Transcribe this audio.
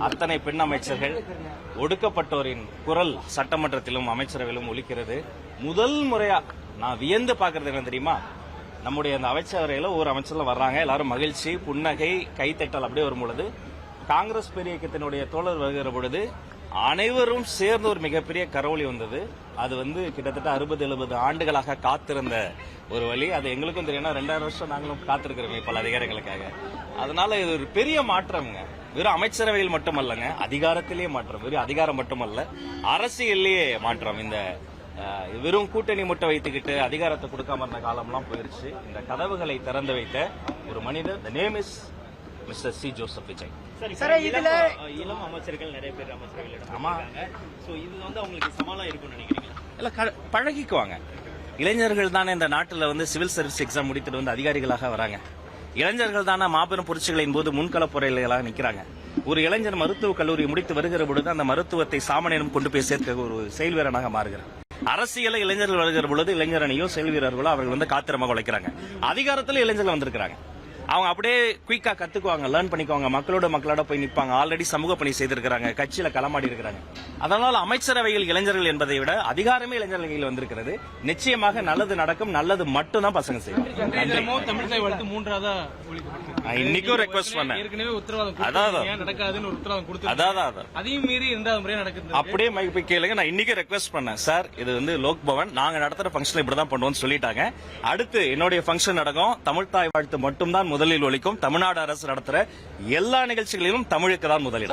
அத்தனை பெண் அமைச்சர்கள், ஒடுக்கப்பட்டோரின் குரல் சட்டமன்றத்திலும் அமைச்சரவையிலும் ஒலிக்கிறது. முதல் முறையா நான் வியந்து பாக்குறது என்ன தெரியுமா, நம்முடைய அந்த அமைச்சரவையில ஒரு அமைச்சர்ல வர்றாங்க, எல்லாரும் மகிழ்ச்சி, புன்னகை, கைத்தட்டல் அப்படியே வரும் பொழுது, காங்கிரஸ் பெரிய இயக்கத்தினுடைய தோழர் வருகிற பொழுது அனைவரும் சேர்ந்து ஒரு மிகப்பெரிய கரவொலி வந்தது. அது கிட்டத்தட்ட 60-70 ஆண்டுகளாக காத்திருந்த ஒரு வழி. அது எங்களுக்கும் தெரியும், 2000 வருஷம் நாங்களும் காத்திருக்கிறோம் பல அதிகாரங்களுக்காக. அதனால இது ஒரு பெரிய மாற்றம்ங்க. வெறும் அமைச்சரவையில் மட்டுமல்லங்க, அதிகாரத்திலேயே மாற்றம். வெறும் அதிகாரம் மட்டுமல்ல, அரசியல்லையே மாற்றம். இந்த வெறும் கூட்டணி முட்டை வைத்துக்கிட்டு அதிகாரத்தை கொடுக்காம இருந்த காலம்லாம் போயிருச்சு. இந்த கதவுகளை திறந்து வைத்த ஒரு மனிதர், the name is mister C. Joseph Vijay. இளம் அமைச்சர்கள் நிறைய பேர் அமைச்சர்கள். அவங்களுக்கு சவாலா இருக்கும்னு நினைக்கிறீங்க? இல்ல, பழகிக்குவாங்க. இளைஞர்கள் தானே இந்த நாட்டில் சிவில் சர்வீஸ் எக்ஸாம் முடித்துட்டு அதிகாரிகளாக வராங்க. இளைஞர்கள் தானே மாபெரும் புரட்சிகளின் போது முன்களப்புறைகளாக நிற்கிறாங்க. ஒரு இளைஞர் மருத்துவக் கல்லூரி முடித்து வருகிற பொழுது அந்த மருத்துவத்தை சாமானியம் கொண்டு போய் சேர்க்க ஒரு செயல் வீரனாக மாறுகிறார். அரசியல இளைஞர்கள் வருகிற பொழுது இளைஞர் அணியோ செயல் வீரர்களோ அவர்கள் காத்திரமாக உழைக்கிறாங்க. அதிகாரத்தில் இளைஞர்கள் வந்திருக்கிறாங்க. அவங்க அப்படியே குயிக்கா கத்துக்குவாங்க, லேர்ன் பண்ணிக்குவாங்க, மக்களோட போய் நிற்பாங்க. ஆல்ரெடி சமூக பணி செய்திருக்கிறாங்க, கட்சியில களமாடி இருக்கிறாங்க. அதனால அமைச்சரவையில் இளைஞர்கள் என்பதை விட அதிகாரமே இளைஞர்கள் கையில் வந்திருக்கிறது. நிச்சயமாக நல்லது நடக்கும், நல்லது மட்டும்தான் பசங்க செய்வாங்க. இன்னைக்கும் ரெக்வஸ்ட் பண்ணேன், அப்படியே மைக் போய் கேளுங்க. நான் இன்னைக்கு ரெக்வஸ்ட் பண்ணேன், சார் இது லோக் பவன், நாங்க நடத்துற ஃபங்க்ஷன் இப்படிதான் பண்ணுவோம்னு சொல்லிட்டாங்க. அடுத்து என்னுடைய ஃபங்க்ஷன் நடக்கும், தமிழ் தாய் வாழ்த்து மட்டும்தான் முதலில் ஒலிக்கும். தமிழ்நாடு அரசு நடத்துற எல்லா நிகழ்ச்சிகளிலும் தமிழுக்கு தான் முதலில்.